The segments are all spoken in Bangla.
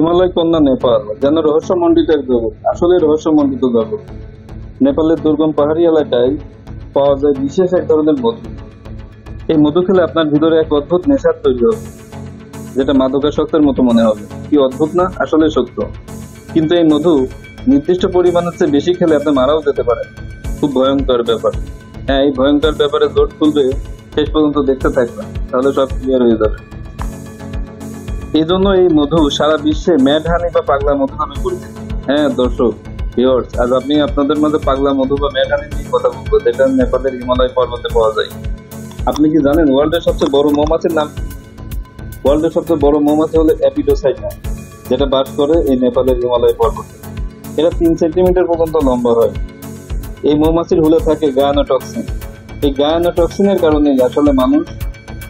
হিমালয় কন্যা নেপাল যেন রহস্যমণ্ডিত এক জগৎ, আসলে রহস্যমণ্ডিত জগৎ। নেপালের দুর্গম পাহাড়ি এলাকায় পাওয়া যায় বিশেষ এক ধরনের মধু। এই মধু খেলে আপনার ভিতরে এক অদ্ভুত নেশার তৈরি হবে, যেটা মাদকাসক্তের মতো মনে হবে। কি অদ্ভুত না? আসলে সত্য। কিন্তু এই মধু নির্দিষ্ট পরিমাণের চেয়ে বেশি খেলে আপনি মারাও যেতে পারেন। খুব ভয়ঙ্কর ব্যাপার। হ্যাঁ, এই ভয়ঙ্কর ব্যাপারে জোট খুলবে, শেষ পর্যন্ত দেখতে থাকবেন, তাহলে সব ক্লিয়ার হয়ে যাবে। এই জন্য এই মধু সারা বিশ্বে ম্যাড হানি বা পাগলা মধু নামে পরিচিত। হ্যাঁ দর্শক, ভিউয়ার্স, আজ আমি আপনাদের মাঝে পাগলা মধু বা ম্যাড হানি নিয়ে কথা বলবো, যেটা নেপালের হিমালয় পর্বতে পাওয়া যায়। আপনি কি জানেন ওয়ার্ল্ডের সবচেয়ে বড় মৌমাছির নাম? ওয়ার্ল্ডের সবচেয়ে বড় মৌমাছি হলো অ্যাপিডোসাইটা, যেটা বাস করে এই নেপালের হিমালয় পর্বতে। এরা 3 সেন্টিমিটার পর্যন্ত লম্বা হয়। এই মৌমাছির হুলে থাকে গায়ানোটক্সিন। এই গায়ানোটক্সিনের কারণে আসলে মানুষ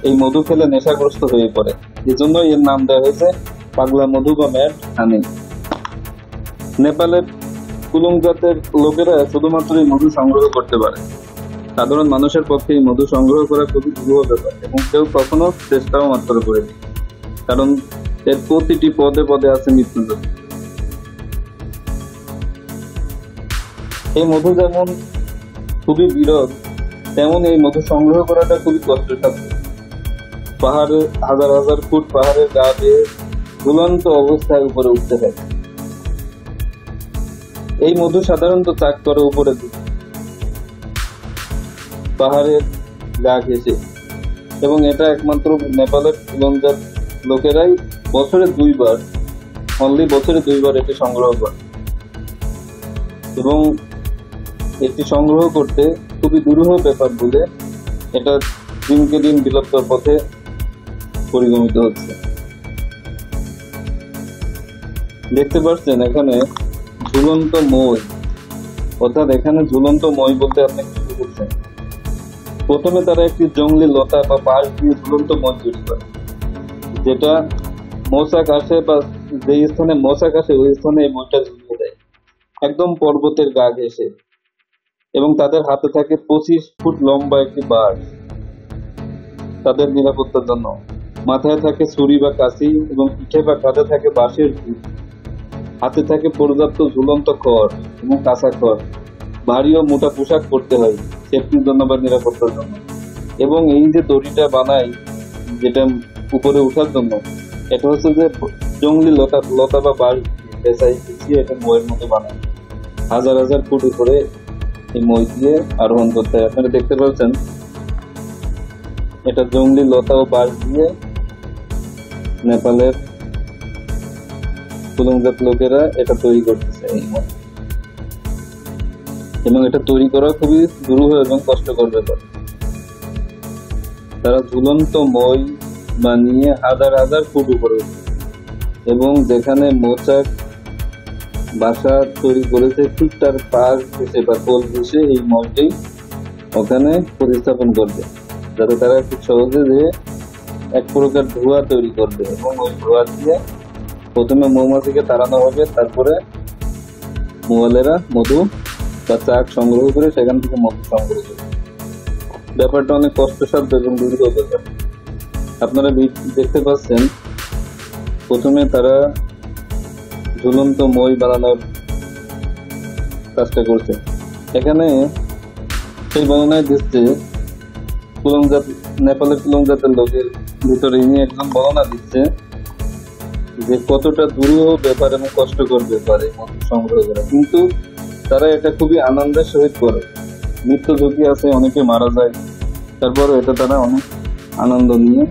এই মধু খেলে নেশাগ্রস্ত হয়ে পড়ে। এই জন্য এর নাম দেওয়া হয়েছে পাগলা মধু বা ম্যাড হানি। নেপালের কুলুং জাতের লোকেরা শুধুমাত্র এই মধু সংগ্রহ করতে পারে। সাধারণ মানুষের পক্ষে এই মধু সংগ্রহ করা খুবই দুরূহ ব্যাপার, এবং কেউ কখনো চেষ্টাও মাত্র করেনি, কারণ এর প্রতিটি পদে পদে আছে মৃত্যুঝুঁকি। এই মধু যেমন খুবই বিরল, তেমন এই মধু সংগ্রহ করাটা খুবই কষ্টসাধ্য। পাহাড়ে হাজার হাজার ফুট পাহাড়ের গা বেয়ে ঝুলন্ত অবস্থায় উপরে উঠতে থাকে। এই মধু সাধারণত চাক করে উপরে দিকে পাহাড়ের গা ঘেঁষে, এবং এটা একমাত্র নেপালের কুলংজাত লোকেরাই বছরে 2 বার, অনলি বছরে 2 বার এটি সংগ্রহ করে। এবং এটি সংগ্রহ করতে খুবই দুরূহ ব্যাপার বলে এটা দিনকে দিন বিলুপ্তর পথে পরিগমিত হচ্ছে। দেখতে পাচ্ছেন এখানে ঝুলন্ত মই, অর্থাৎ এখানে ঝুলন্ত মই বলতে আপনি কি বুঝছেন? প্রথমে তারা একটি জঙ্গলি লতা বা বাঁশ দিয়ে ঝুলন্ত মই তৈরি করে, যেটা মৌচাক আসে বা যে স্থানে মৌচাক আসে ওই স্থানে এই মইটা ঝুলিয়ে দেয় একদম পর্বতের গা ঘেঁষে। এবং তাদের হাতে থাকে 25 ফুট লম্বা একটি বাঁশ তাদের নিরাপত্তার জন্য। মাথায় থাকে ছুরি বা কাঁচি, এবং পিঠে বা কাঁধে থাকে বাঁশের ঝুল। হাতে থাকে পর্যাপ্ত ঝুলন্ত খড় এবং কাঁচা খড়। ভারী ও মোটা পোশাক পরতে হয় সেফটির জন্য বা নিরাপত্তার জন্য। এবং এই যে দড়িটা বানায় যেটা উপরে ওঠার জন্য, এটা হচ্ছে যে জঙ্গলি লতা বা বাঁশ পেঁচিয়ে এটা মইয়ের মতো বানায়। হাজার হাজার ফুট উপরে এই মই দিয়ে আরোহণ করতে হয়। আপনারা দেখতে পাচ্ছেন এটা জঙ্গলি লতা ও বাঁশ দিয়ে নেপালের কুলংজাত লোকেরা এটা তৈরি করতেছে এই মই। এবং এটা তৈরি করা খুবই দুরূহ এবং কষ্টকর ব্যাপার। তারা ঝুলন্ত মই বানিয়ে হাজার হাজার ফুট উপরে উঠে, এবং যেখানে মৌচাক বাসা তৈরি করেছে ঠিক তার পাশ ঘেঁষে বা কোল ঘেঁষে এই মইটাই ওখানে প্রতিস্থাপন করবে, যাতে তারা খুব সহজে যে এক প্রকার ধোঁয়া তৈরি করবে। এবং ওই ধোঁয়া দিয়ে প্রথমে মৌমাছিকে তাড়ানো হবে, তারপরে মোয়ালেরা মধু বা চাক সংগ্রহ করে সেখান থেকে মধু সংগ্রহ করবে। ব্যাপারটা অনেক কষ্টসাধ্য এবং দুরূহ ব্যাপার। আপনারা দেখতে পাচ্ছেন প্রথমে তারা ঝুলন্ত মই বানানোর কাজটা করছে। এখানে সেই বর্ণনায় দিচ্ছে নেপালের কুলংজাতের লোকের ভিতরে ইনি একজন বর্ণনা দিচ্ছে যে কতটা দুরূহ ব্যাপার এবং কষ্টকর ব্যাপার এই মধু সংগ্রহ করা। কিন্তু তারা এটা খুবই আনন্দের সহিত করে। মৃত্যু ঝুঁকি আছে, অনেকে মারা যায়, তারপর এটা তারা অনেক আনন্দ নিয়ে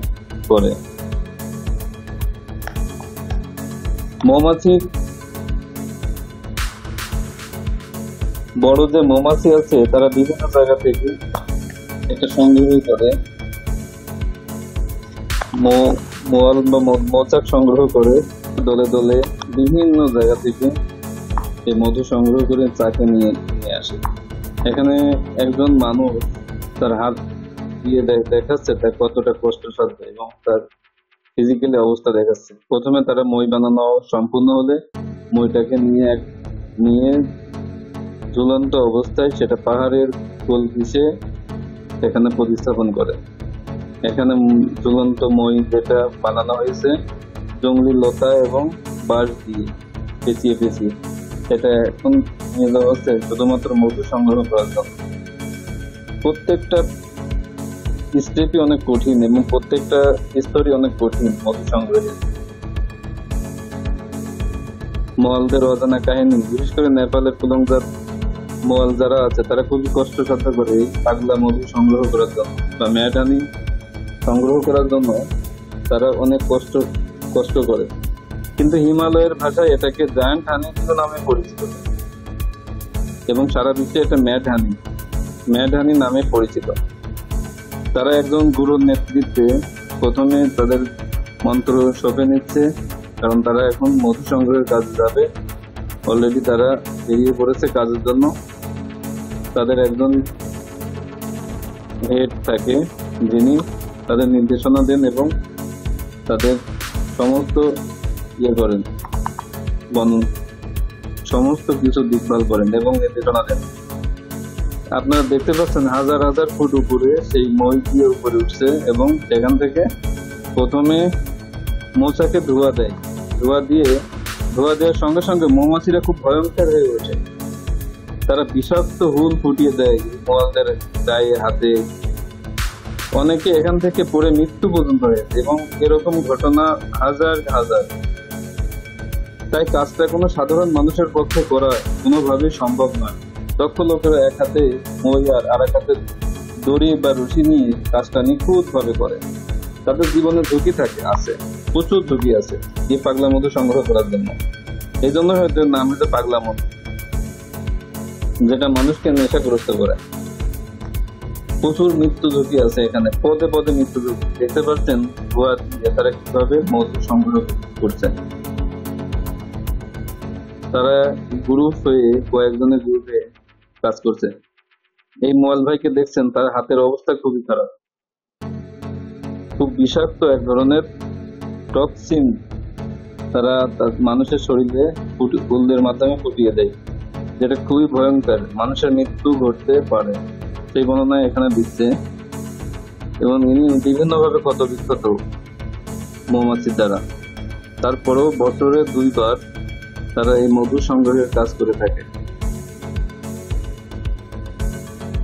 করে। মৌমাছির বড় যে মৌমাছি আছে তারা বিভিন্ন জায়গা থেকে এটা সংগ্রহ করে, মোয়াল বা মৌচাক সংগ্রহ করে দলে দলে বিভিন্ন জায়গা থেকে এই মধু সংগ্রহ করে চাকে নিয়ে আসে। এখানে একজন মানুষ তার হাত দিয়ে দেখাচ্ছে তার কতটা কষ্টসাধ্য এবং তার ফিজিক্যালি অবস্থা দেখাচ্ছে। প্রথমে তারা মই বানানো সম্পূর্ণ হলে মইটাকে নিয়ে ঝুলন্ত অবস্থায় সেটা পাহাড়ের কোল ঘেঁষে সেখানে প্রতিস্থাপন করে। এখানে ঝুলন্ত মই যেটা বানানো হয়েছে জঙ্গলি লতা এবং বাঁশ দিয়ে পেঁচিয়ে পেঁচিয়ে এটা এখন নিয়ে যাওয়া হচ্ছে শুধুমাত্র মধু সংগ্রহ করার জন্য। প্রত্যেকটা স্টেপই অনেক কঠিন এবং প্রত্যেকটা স্তরই অনেক কঠিন মধু সংগ্রহের। মলদের অজানা কাহিনী, বিশেষ করে নেপালের কুলংজাত মল যারা আছে তারা খুবই কষ্টসাধ্য করে এই পাগলা মধু সংগ্রহ করার জন্য বা ম্যাড হানি সংগ্রহ করার জন্য তারা অনেক কষ্ট করে। কিন্তু হিমালয়ের ভাষায় এটাকে জায়ান্ট হানি নামে পরিচিত এবং সারা বিশ্বে এটা ম্যাড হানি নামে পরিচিত। তারা একজন গুরুর নেতৃত্বে প্রথমে তাদের মন্ত্র সঁপে নিচ্ছে, কারণ তারা এখন মধু সংগ্রহের কাজে যাবে। অলরেডি তারা বেরিয়ে পড়েছে কাজের জন্য। তাদের একজন হেড থাকে যিনি তাদের নির্দেশনা দেন এবং তাদের সমস্ত করেন, সমস্ত কিছু দেখভাল করেন এবং নির্দেশনা দেন। আপনারা দেখতে পাচ্ছেন হাজার হাজার ফুট উপরে সেই মই দিয়ে উপরে উঠছে এবং সেখান থেকে প্রথমে মৌচাকে ধোঁয়া দেওয়ার সঙ্গে সঙ্গে মৌমাছিরা খুব ভয়ঙ্কর হয়ে ওঠে। তারা বিষাক্ত হুল ফুটিয়ে দেয় মলদের গায়ে, হাতে। অনেকে এখান থেকে পড়ে মৃত্যু পর্যন্ত হয়েছে এবং এরকম ঘটনা হাজার হাজার। তাই কাজটা কোনো সাধারণ মানুষের পক্ষে করা কোনোভাবেই সম্ভব নয়। দক্ষ লোকেরা এক হাতে মই আর এক হাতে দড়ি বা রশি নিয়ে কাজটা নিখুঁত ভাবে করে। তাদের জীবনে ঝুঁকি আছে, প্রচুর ঝুঁকি আছে এই পাগলা মধু সংগ্রহ করার জন্য। এই জন্য হয়তো নাম হচ্ছে পাগলা মধু, যেটা মানুষকে নেশাগ্রস্ত করে। প্রচুর মৃত্যু ঝুঁকি আছে এখানে, পদে পদে মৃত্যু ঝুঁকি। দেখতে পাচ্ছেন ধোঁয়া দিয়ে তারা কিভাবে মধু সংগ্রহ করছে। তারা গ্রুপ হয়ে কয়েকজনের গ্রুপে কাজ করছে। এই মোয়াল ভাইকে দেখছেন, তার হাতের অবস্থা খুবই খারাপ। খুব বিষাক্ত এক ধরনের টক্সিন তারা মানুষের শরীরে ফুলের মাধ্যমে ফুটিয়ে দেয়, যেটা খুবই ভয়ঙ্কর, মানুষের মৃত্যু ঘটতে পারে সেই বর্ণনা এখানে দিচ্ছে। এবং ইনি বিভিন্নভাবে ক্ষত বিক্ষত মৌমাছির দ্বারা। তারপরেও বছরে 2 বার তারা এই মধু সংগ্রহের কাজ করে থাকে।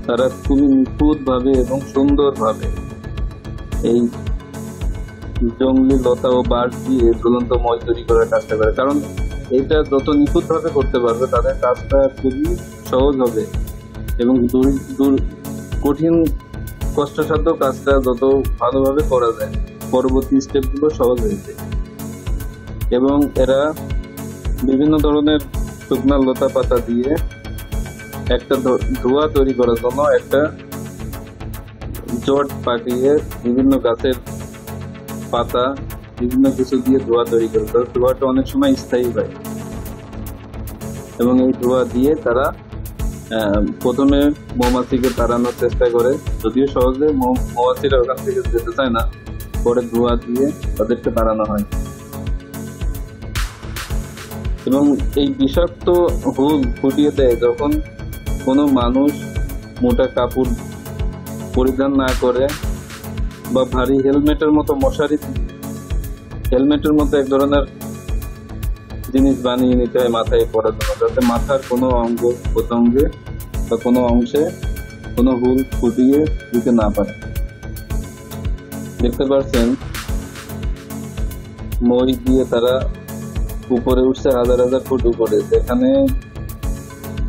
তারা খুবই নিখুঁত ভাবে এবং সুন্দর ভাবে এই জঙ্গলি লতা ও বাঁশ দিয়ে ঝুলন্ত মই তৈরি করার কাজটা করে। কারণ এটা যত নিখুঁত ভাবে করতে পারবে তাদের কাজটা খুবই সহজ হবে এবং কঠিন কষ্টসাধ্য কাজটা যত ভালোভাবে করা যায় পরবর্তী স্টেপগুলো সহজ হয়েছে। এবং এরা বিভিন্ন ধরনের শুকনা লতা পাতা দিয়ে একটা ধোঁয়া তৈরি করার জন্য একটা জট পাকিয়ে বিভিন্ন গাছের পাতা বিভিন্ন কিছু দিয়ে ধোঁয়া তৈরি করে। ধোঁয়াটা অনেক সময় স্থায়ী হয় এবং এই ধোঁয়া দিয়ে তারা প্রথমে মৌমাছিকে তাড়ানোর চেষ্টা করে, যদিও সহজে মৌমাছিরা ওখান থেকে যেতে চায় না। পরে ধোঁয়া দিয়ে তাদেরকে তাড়ানো হয় এবং এই বিষাক্ত হুল ফুটিয়ে দেয় যখন কোনো মানুষ মোটা কাপড় পরিধান না করে বা ভারী হেলমেটের মতো হেলমেটের মতো এক ধরনের জিনিস বানিয়ে নিতে হয় মাথায় পড়ার জন্য, যাতে মাথার কোনো অঙ্গ প্রত্যঙ্গে বা কোনো অংশে কোনো হুল ফুটিয়ে দিতে না পারে। দেখতে পাচ্ছেন মই দিয়ে তারা উপরে উঠছে হাজার হাজার ফুট উপরে, যেখানে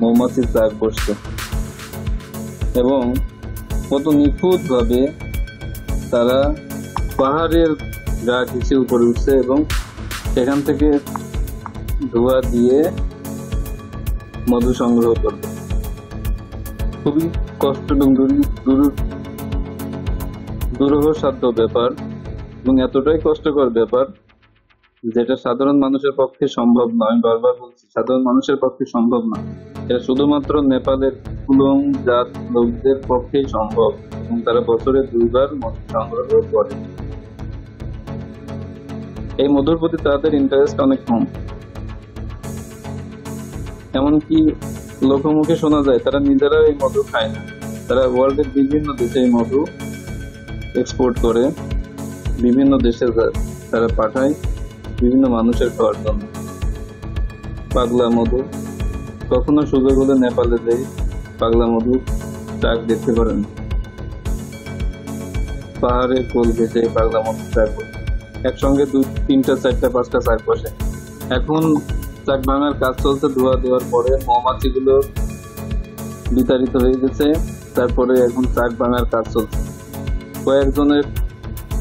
মৌমাছির চাক বসছে এবং কত নিখুঁত ভাবে তারা পাহাড়ের গা ঘেঁষে উপরে উঠছে এবং সেখান থেকে ধোঁয়া দিয়ে মধু সংগ্রহ করবে। খুবই কষ্ট এবং দুরূহসাধ্য ব্যাপার এবং এতটাই কষ্টকর ব্যাপার যেটা সাধারণ মানুষের পক্ষে সম্ভব নয়। বারবার বলছি, সাধারণ মানুষের পক্ষে সম্ভব না। এটা শুধুমাত্র নেপালের কুলং জাত লোকদের পক্ষেই সম্ভব এবং তারা বছরে 2 বার মধু সংগ্রহ করে। এই মধুর প্রতি তাদের ইন্টারেস্ট অনেক কম। এমনকি লোকমুখে শোনা যায় তারা নিজেরা এই মধু খায় না, তারা ওয়ার্ল্ডের বিভিন্ন দেশে এই মধু এক্সপোর্ট করে, বিভিন্ন দেশে তারা পাঠায় বিভিন্ন মানুষের খাওয়ার জন্য। পাগলা মধু। কখনো সুযোগ হলে নেপালে যাই, পাগলা মধু চাক দেখতে পারেন। পাহাড়ের কোল ঘেঁষে পাগলা মধু চাক বসে। একসঙ্গে 2, 3, 4, 5টা চাক বসে। এখন চাক ভাঙার কাজ চলছে। ধোয়া দেওয়ার পরে মৌমাছিগুলো বিতাড়িত হয়ে গেছে। তারপরে এখন চাক ভাঙার কাজ চলছে কয়েকজনের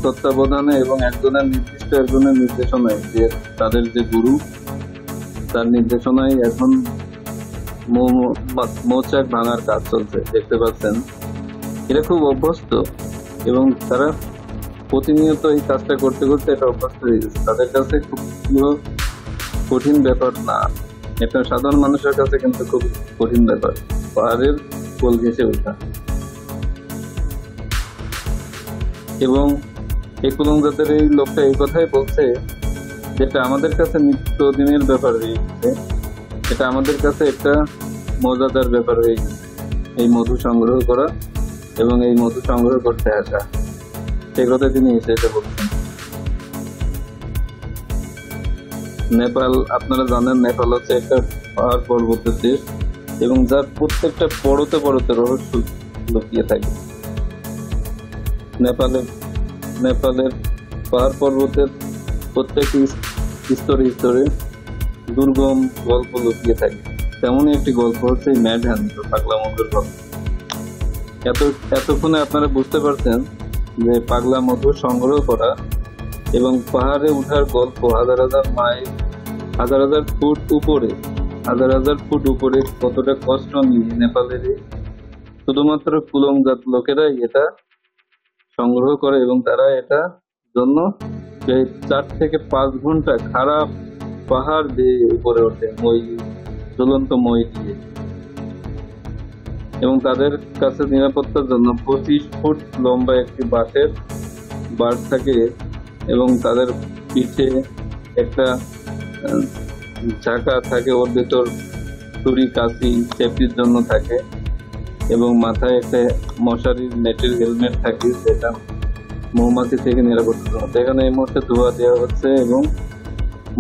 তত্ত্বাবধানে এবং একজনের নির্দেশনায়, যে তাদের যে গুরু, তার নির্দেশনায় এখন মৌচাক ভাঙার কাজ চলছে। দেখতে পাচ্ছেন এরা খুব অভ্যস্ত এবং তারা প্রতিনিয়ত এই কাজটা করতে করতে এটা অভ্যস্ত হয়ে গেছে। তাদের কাছে খুব কঠিন ব্যাপার না, এটা সাধারণ মানুষের কাছে কিন্তু খুব কঠিন ব্যাপার, পাহাড়ের কোল ঘেঁষে ওঠা। এবং এই কুলং জাতের এই লোকটা এই কথাই বলছে, যেটা আমাদের কাছে নিত্যদিনের ব্যাপার হয়ে গেছে, এটা আমাদের কাছে একটা মজাদার ব্যাপার হয়ে গেছে, এই মধু সংগ্রহ করা এবং এই মধু সংগ্রহ করতে আসা। সেই কথা তিনি এসে বলছেন। নেপাল, আপনারা জানেন নেপাল হচ্ছে একটা পাহাড় পর্বতের দেশ এবং যার প্রত্যেকটা পড়তে পড়তে রহস্য লুকিয়ে থাকে। নেপালের পাহাড় পর্বতের প্রত্যেকটি স্তরে স্তরে দুর্গম গল্প লুকিয়ে থাকে। তেমনই একটি গল্প হচ্ছে ম্যাড হ্যান্ড, পাগলা মধুর গল্প। এতক্ষণে আপনারা বুঝতে পারছেন যে পাগলা মধু সংগ্রহ করা এবং পাহাড়ে উঠার গল্প হাজার হাজার ফুট উপরে কতটা কষ্ট নিয়ে নেপালের শুধুমাত্র কুলং জাত লোকেরাই এটা সংগ্রহ করে এবং তারা এটা জন্য 4 থেকে 5 ঘন্টা খারাপ পাহাড় দিয়ে উপরে ওঠে ঝুলন্ত মই দিয়ে। এবং তাদের কাছে নিরাপত্তার জন্য 25 ফুট লম্বা একটি বাঁশের বার থাকে এবং তাদের পিঠে একটা ঝাঁকা থাকে, ওর ভেতর ছুরি কাঁচি সেফটির জন্য থাকে এবং মাথায় একটা মশারির নেটের হেলমেট থাকে, যেটা মৌমাছি থেকে নিরাপত্তার জন্য। এখানে এই মুহূর্তে ধোয়া দেওয়া হচ্ছে এবং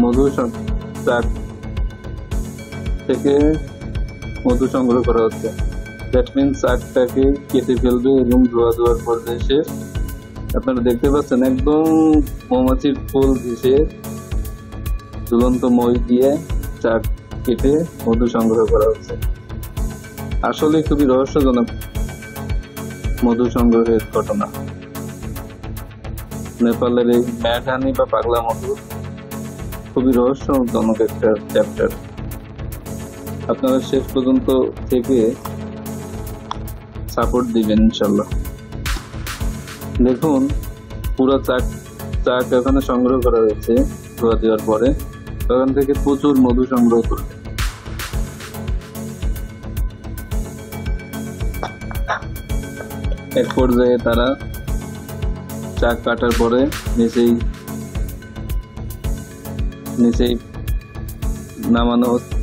মধু চাক থেকে মধু সংগ্রহ করা হচ্ছে। দ্যাট মিনস চাকটাকে কেটে ফেলবে এবং ধোয়া দেওয়ার পর্যায়ে শেষ। আপনারা দেখতে পাচ্ছেন একদম মৌমাছির ফুল ঘেঁষে ঝুলন্ত মই দিয়ে চাক কেটে মধু সংগ্রহ করা হচ্ছে। আসলে খুবই রহস্যজনক মধু সংগ্রহের ঘটনা। নেপালের এই ম্যাড হানি বা পাগলা মধু খুবই রহস্যজনক একটা চ্যাপ্টার। আপনারা শেষ পর্যন্ত থেকে সাপোর্ট দিবেন ইনশাল্লাহ। দেখুন পুরো চাক এখানে সংগ্রহ করা হয়েছে। ধোয়া দেওয়ার পরে ওখান থেকে প্রচুর মধু সংগ্রহ করবে। এক পর্যায়ে তারা চাক কাটার পরে নিচেই নামানো হচ্ছে।